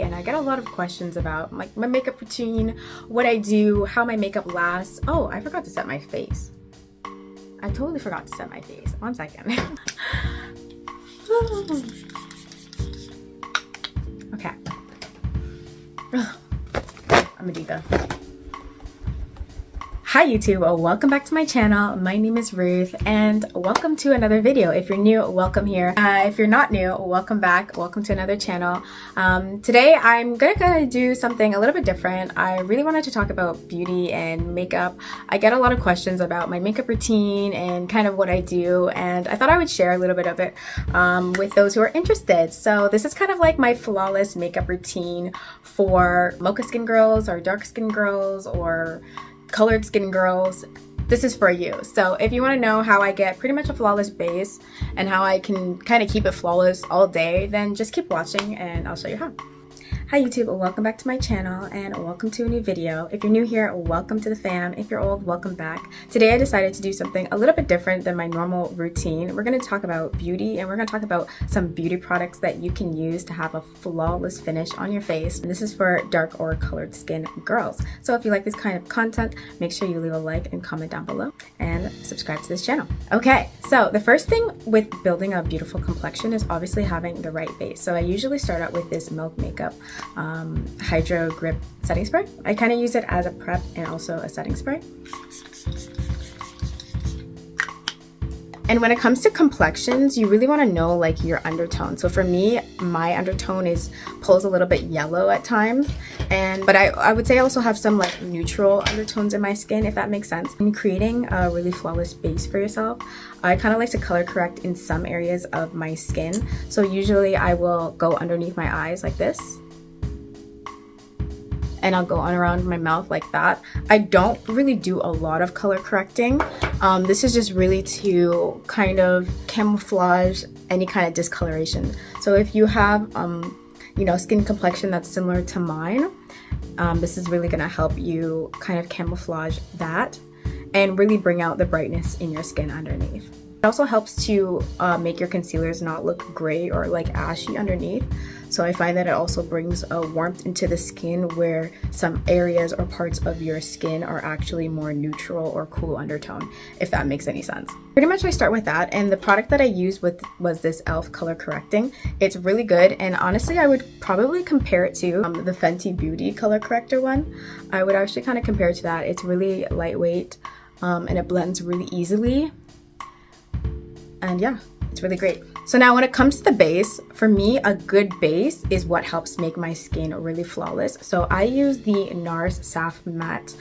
And I get a lot of questions about like my makeup routine, what I do, how my makeup lasts. Oh, I forgot to set my face. I totally forgot to set my face. 1 second. Okay. I'm a diva. Hi YouTube, welcome back to my channel. My name is Ruth and welcome to another video. If you're new, welcome here. If you're not new, welcome back. Welcome to another channel. Today I'm gonna do something a little bit different. I really wanted to talk about beauty and makeup. I get a lot of questions about my makeup routine and kind of what I do, and I thought I would share a little bit of it with those who are interested. So this is kind of like my flawless makeup routine for mocha skin girls or dark skin girls or colored skin girls. This is for you. So if you want to know how I get pretty much a flawless base and how I can kind of keep it flawless all day, then just keep watching and I'll show you how. Hi YouTube, welcome back to my channel and welcome to a new video. If you're new here, welcome to the fam. If you're old, welcome back. Today I decided to do something a little bit different than my normal routine. We're going to talk about beauty and we're going to talk about some beauty products that you can use to have a flawless finish on your face. And this is for dark or colored skin girls. So if you like this kind of content, make sure you leave a like and comment down below and subscribe to this channel. Okay, so the first thing with building a beautiful complexion is obviously having the right base. So I usually start out with this Milk Makeup Hydro Grip setting spray. I kind of use it as a prep and also a setting spray. And when it comes to complexions, you really want to know like your undertone. So for me, my undertone pulls a little bit yellow at times, but I would say I also have some like neutral undertones in my skin, if that makes sense. In creating a really flawless base for yourself, I kind of like to color correct in some areas of my skin. So usually I will go underneath my eyes like this, and I'll go on around my mouth like that. I don't really do a lot of color correcting. This is just really to kind of camouflage any kind of discoloration. So if you have, you know, skin complexion that's similar to mine, this is really gonna help you kind of camouflage that and really bring out the brightness in your skin underneath. It also helps to make your concealers not look gray or like ashy underneath. So I find that it also brings a warmth into the skin where some areas or parts of your skin are actually more neutral or cool undertone, if that makes any sense. Pretty much I start with that, and the product that I used was this e.l.f. color correcting. It's really good, and honestly I would probably compare it to the Fenty Beauty color corrector one. I would actually kind of compare it to that. It's really lightweight and it blends really easily. And yeah, it's really great. So now when it comes to the base, for me, a good base is what helps make my skin really flawless. So I use the NARS Saf Matte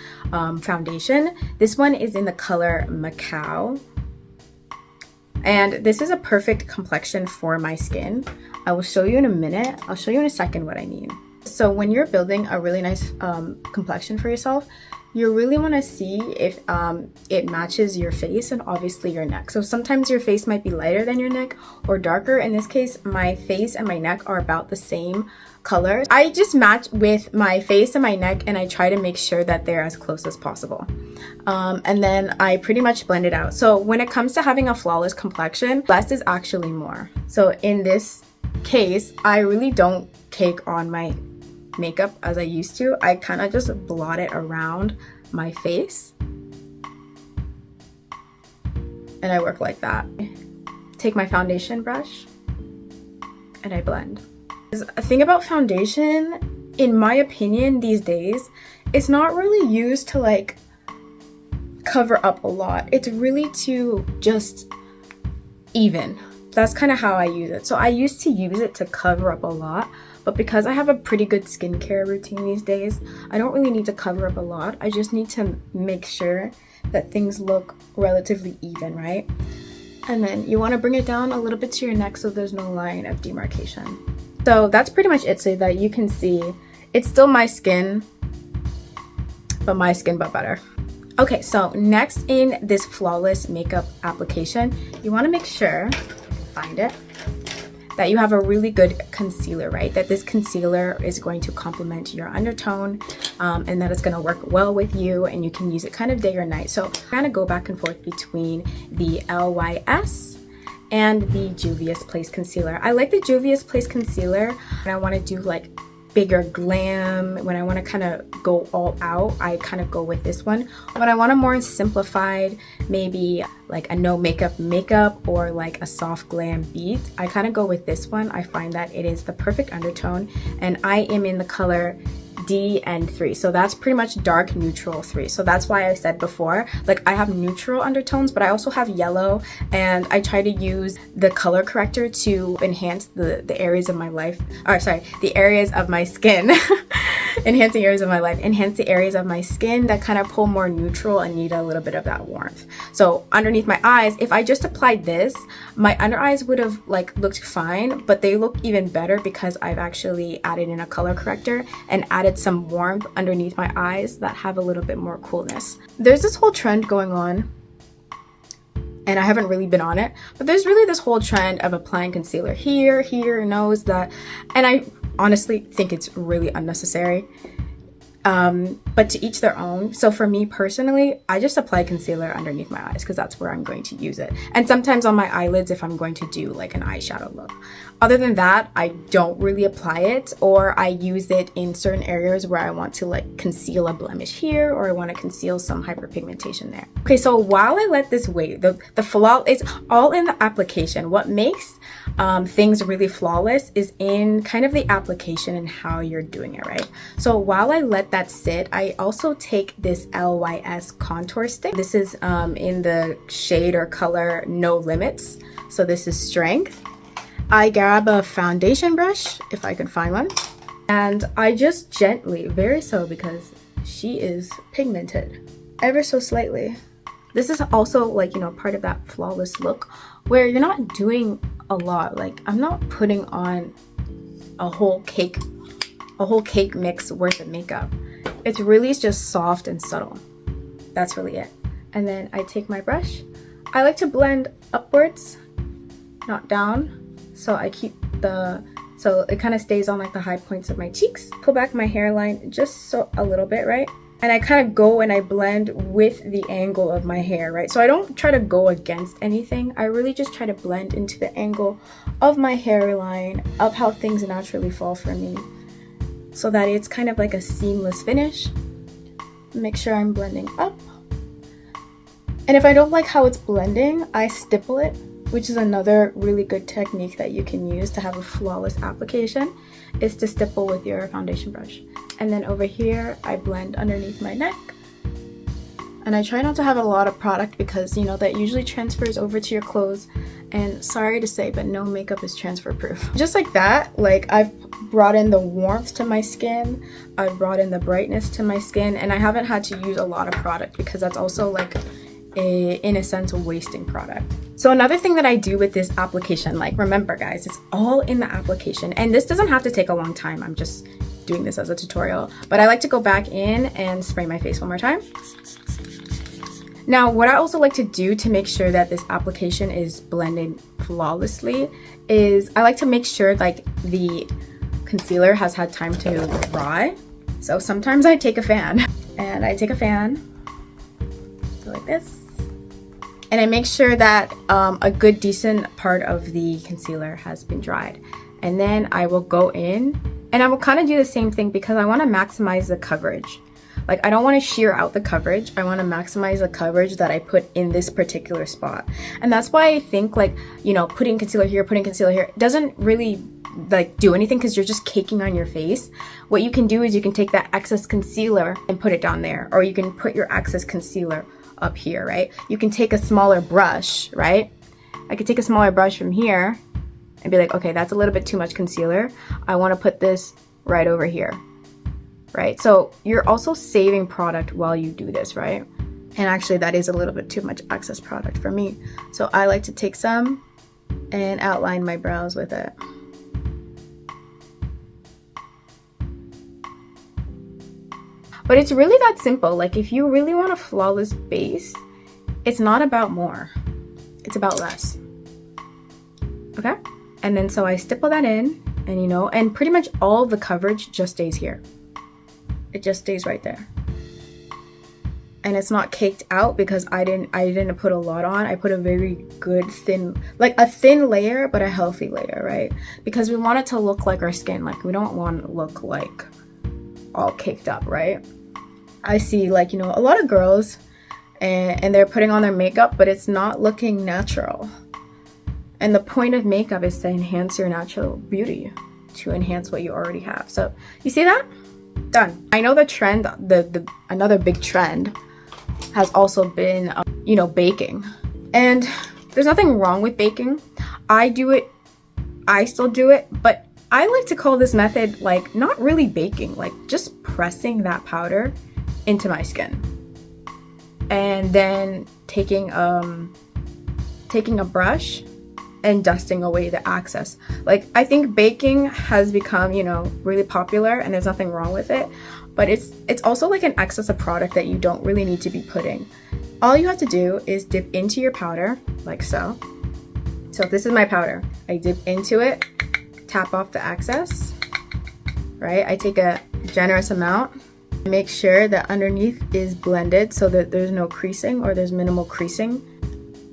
foundation. This one is in the color Macao. And this is a perfect complexion for my skin. I will show you in a minute. I'll show you in a second what I mean. So when you're building a really nice complexion for yourself, you really want to see if it matches your face and obviously your neck. So sometimes your face might be lighter than your neck or darker. In this case, my face and my neck are about the same color. I just match with my face and my neck and I try to make sure that they're as close as possible. And then I pretty much blend it out. So when it comes to having a flawless complexion, less is actually more. So in this case, I really don't cake on my makeup as I used to. I kind of just blot it around my face and I work like that. Take my foundation brush and I blend. A thing about foundation, in my opinion these days, it's not really used to like cover up a lot. It's really to just even. That's kind of how I use it. So I used to use it to cover up a lot, but because I have a pretty good skincare routine these days, I don't really need to cover up a lot. I just need to make sure that things look relatively even, right? And then you want to bring it down a little bit to your neck so there's no line of demarcation. So that's pretty much it, so that you can see it's still my skin, but better. Okay, so next in this flawless makeup application, you want to make sure, find it, that you have a really good concealer, right? That this concealer is going to complement your undertone and that it's going to work well with you and you can use it kind of day or night. So kind of go back and forth between the LYS and the Juvia's Place concealer. I like the Juvia's Place concealer and I want to do like bigger glam, when I want to kind of go all out, I kind of go with this one. When I want a more simplified, maybe like a no makeup or like a soft glam beat, I kind of go with this one. I find that it is the perfect undertone, and I am in the color D and 3, so that's pretty much dark neutral 3. So that's why I said before, like I have neutral undertones, but I also have yellow, and I try to use the color corrector to enhance the areas of my life, or sorry, the areas of my skin. Enhance the areas of my life, enhance the areas of my skin that kind of pull more neutral and need a little bit of that warmth. So underneath my eyes, if I just applied this, my under eyes would have like looked fine, but they look even better because I've actually added in a color corrector and added some warmth underneath my eyes that have a little bit more coolness. There's this whole trend going on, and I haven't really been on it, but there's really this whole trend of applying concealer here, nose, that, and I honestly think it's really unnecessary. But to each their own. So for me personally, I just apply concealer underneath my eyes because that's where I'm going to use it. And sometimes on my eyelids if I'm going to do like an eyeshadow look. Other than that, I don't really apply it, or I use it in certain areas where I want to like conceal a blemish here, or I want to conceal some hyperpigmentation there. Okay, so while I let this wait, the flaw is all in the application. What makes things really flawless is in kind of the application and how you're doing it, right? So while I let that sit, I also take this LYS contour stick. This is in the shade or color No Limits. So this is Strength. I grab a foundation brush, if I can find one, and I just gently, very so because she is pigmented, ever so slightly. This is also like, you know, part of that flawless look where you're not doing a lot. Like I'm not putting on a whole cake mix worth of makeup. It's really just soft and subtle. That's really it. And then I take my brush. I like to blend upwards, not down. So I keep so it kind of stays on like the high points of my cheeks. Pull back my hairline just so a little bit, right? And I kind of go and I blend with the angle of my hair, right? So I don't try to go against anything. I really just try to blend into the angle of my hairline, of how things naturally fall for me, so that it's kind of like a seamless finish. Make sure I'm blending up. And if I don't like how it's blending, I stipple it, which is another really good technique that you can use to have a flawless application, is to stipple with your foundation brush. And then over here, I blend underneath my neck. And I try not to have a lot of product because, you know, that usually transfers over to your clothes. And sorry to say, but no makeup is transfer proof. Just like that, like I've brought in the warmth to my skin, I've brought in the brightness to my skin, and I haven't had to use a lot of product because that's also like in a sense wasting product. So another thing that I do with this application, like remember guys, it's all in the application, and this doesn't have to take a long time. I'm just doing this as a tutorial, but I like to go back in and spray my face one more time. Now what I also like to do to make sure that this application is blended flawlessly is I like to make sure like the concealer has had time to dry. So sometimes I take a fan, and I take a fan, go like this. And I make sure that a good decent part of the concealer has been dried. And then I will go in and I will kind of do the same thing because I want to maximize the coverage. Like I don't want to sheer out the coverage. I want to maximize the coverage that I put in this particular spot. And that's why I think like, you know, putting concealer here doesn't really like do anything because you're just caking on your face. What you can do is you can take that excess concealer and put it down there, or you can put your excess concealer up here, right? You can take a smaller brush, right? I could take a smaller brush from here and be like, okay, that's a little bit too much concealer. I want to put this right over here, right? So you're also saving product while you do this, right? And actually that is a little bit too much excess product for me. So I like to take some and outline my brows with it. But it's really that simple. Like if you really want a flawless base, it's not about more, it's about less. Okay? And then so I stipple that in, and you know, and pretty much all the coverage just stays here. It just stays right there. and it's not caked out because I didn't put a lot on. I put a very good thin, like a thin layer, but a healthy layer, right? Because we want it to look like our skin. Like we don't want it to look like all caked up, right? I see, like, you know, a lot of girls and they're putting on their makeup, but it's not looking natural. And the point of makeup is to enhance your natural beauty, to enhance what you already have. So you see that? Done. I know the trend, another big trend has also been, you know, baking. And there's nothing wrong with baking. I do it, I still do it, but I like to call this method like not really baking, like just pressing that powder into my skin. And then taking a brush and dusting away the excess. Like, I think baking has become, you know, really popular, and there's nothing wrong with it, but it's also like an excess of product that you don't really need to be putting. All you have to do is dip into your powder, like so. So if this is my powder, I dip into it, tap off the excess, right? I take a generous amount, make sure that underneath is blended so that there's no creasing or there's minimal creasing.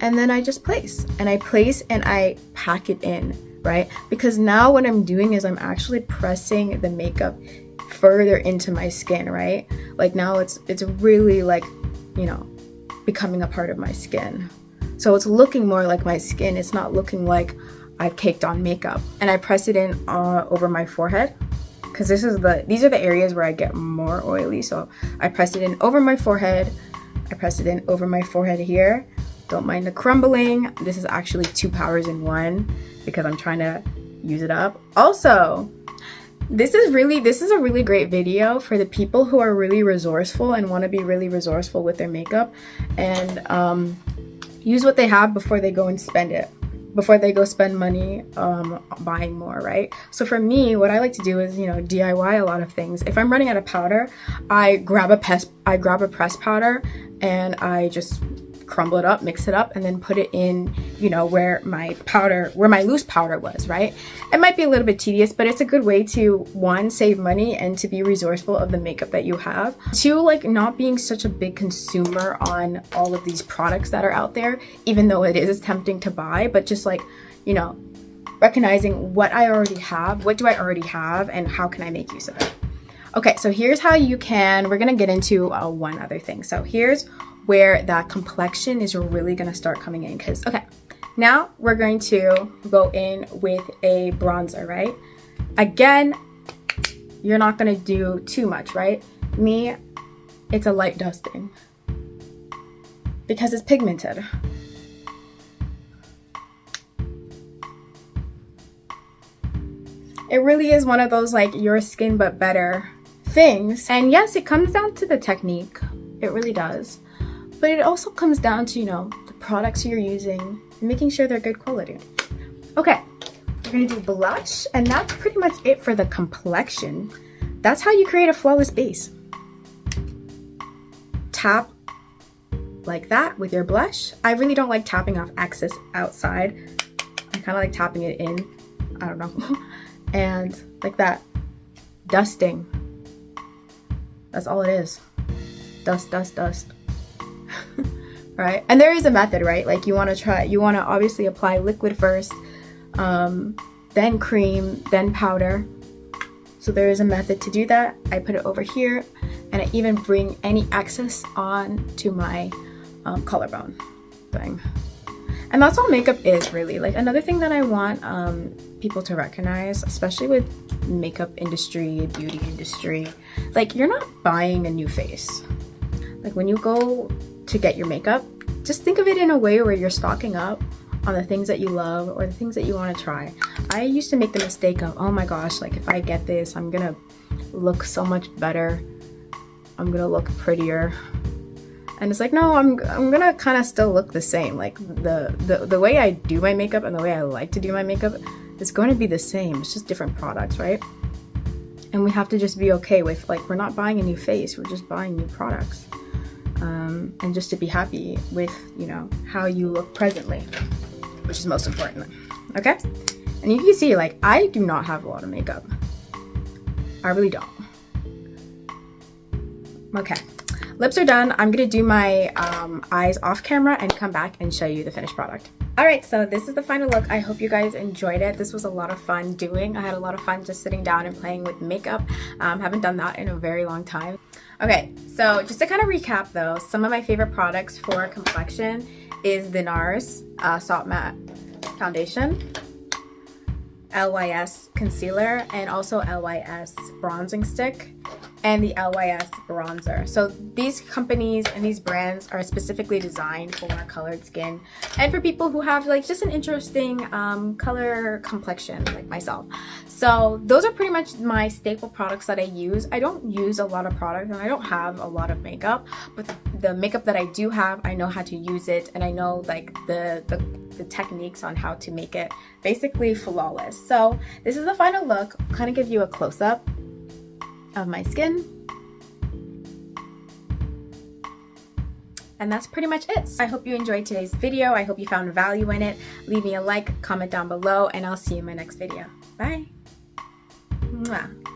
And then I just place and I pack it in, right? Because now what I'm doing is I'm actually pressing the makeup further into my skin, right? Like now it's really like, you know, becoming a part of my skin. So it's looking more like my skin. It's not looking like I've caked on makeup. And I press it in over my forehead, because these are the areas where I get more oily. So I press it in over my forehead. I press it in over my forehead here. Don't mind the crumbling. This is actually 2 powders in one because I'm trying to use it up. Also, this is a really great video for the people who are really resourceful and want to be really resourceful with their makeup, and use what they have before they go and spend it, before they go spend money buying more, right? So for me, what I like to do is, you know, DIY a lot of things. If I'm running out of powder, I grab a pressed powder and I just crumble it up, mix it up, and then put it in, you know, where my loose powder was, right? It might be a little bit tedious, but it's a good way to, one, save money and to be resourceful of the makeup that you have. Two, like not being such a big consumer on all of these products that are out there, even though it is tempting to buy, but just like, you know, recognizing what I already have, what do I already have, and how can I make use of it? Okay, so here's how you can, we're gonna get into one other thing. So here's where that complexion is really gonna start coming in, because, okay, now we're going to go in with a bronzer, right? Again, you're not gonna do too much, right? Me, it's a light dusting because it's pigmented. It really is one of those like your skin but better things. And yes, it comes down to the technique. It really does. But it also comes down to, you know, the products you're using and making sure they're good quality. Okay, we're gonna do blush, and that's pretty much it for the complexion. That's how you create a flawless base. Tap like that with your blush. I really don't like tapping off excess outside. I kind of like tapping it in. I don't know. And like that. Dusting. That's all it is. Dust, dust, dust. Right? And there is a method, right? Like you want to obviously apply liquid first, then cream, then powder. So there is a method to do that. I put it over here, and I even bring any excess on to my collarbone thing. And that's all makeup is, really. Like another thing that I want people to recognize, especially with makeup industry, beauty industry, like you're not buying a new face. Like when you go to get your makeup, just think of it in a way where you're stocking up on the things that you love or the things that you want to try. I used to make the mistake of, oh my gosh, like if I get this, I'm gonna look so much better. I'm gonna look prettier. And it's like, no, I'm gonna kind of still look the same. Like the way I do my makeup and the way I like to do my makeup is going to be the same. It's just different products, right? And we have to just be okay with, like, we're not buying a new face, we're just buying new products. And just to be happy with, you know, how you look presently, which is most important, okay? And you can see, like, I do not have a lot of makeup. I really don't. Okay, lips are done. I'm gonna do my eyes off camera and come back and show you the finished product. Alright, so this is the final look. I hope you guys enjoyed it. This was a lot of fun doing. I had a lot of fun just sitting down and playing with makeup. Haven't done that in a very long time. Okay, so just to kind of recap though, some of my favorite products for complexion is the NARS Salt Matte Foundation, LYS Concealer, and also LYS Bronzing Stick, and the LYS Bronzer. So these companies and these brands are specifically designed for colored skin and for people who have like just an interesting color complexion like myself. So those are pretty much my staple products that I use. I don't use a lot of products and I don't have a lot of makeup, but the makeup that I do have, I know how to use it, and I know like the techniques on how to make it basically flawless. So this is the final look. I'll kind of give you a close-up of my skin, and that's pretty much it. I hope you enjoyed today's video. I hope you found value in it. Leave me a like, comment down below, and I'll see you in my next video. Bye. Mwah.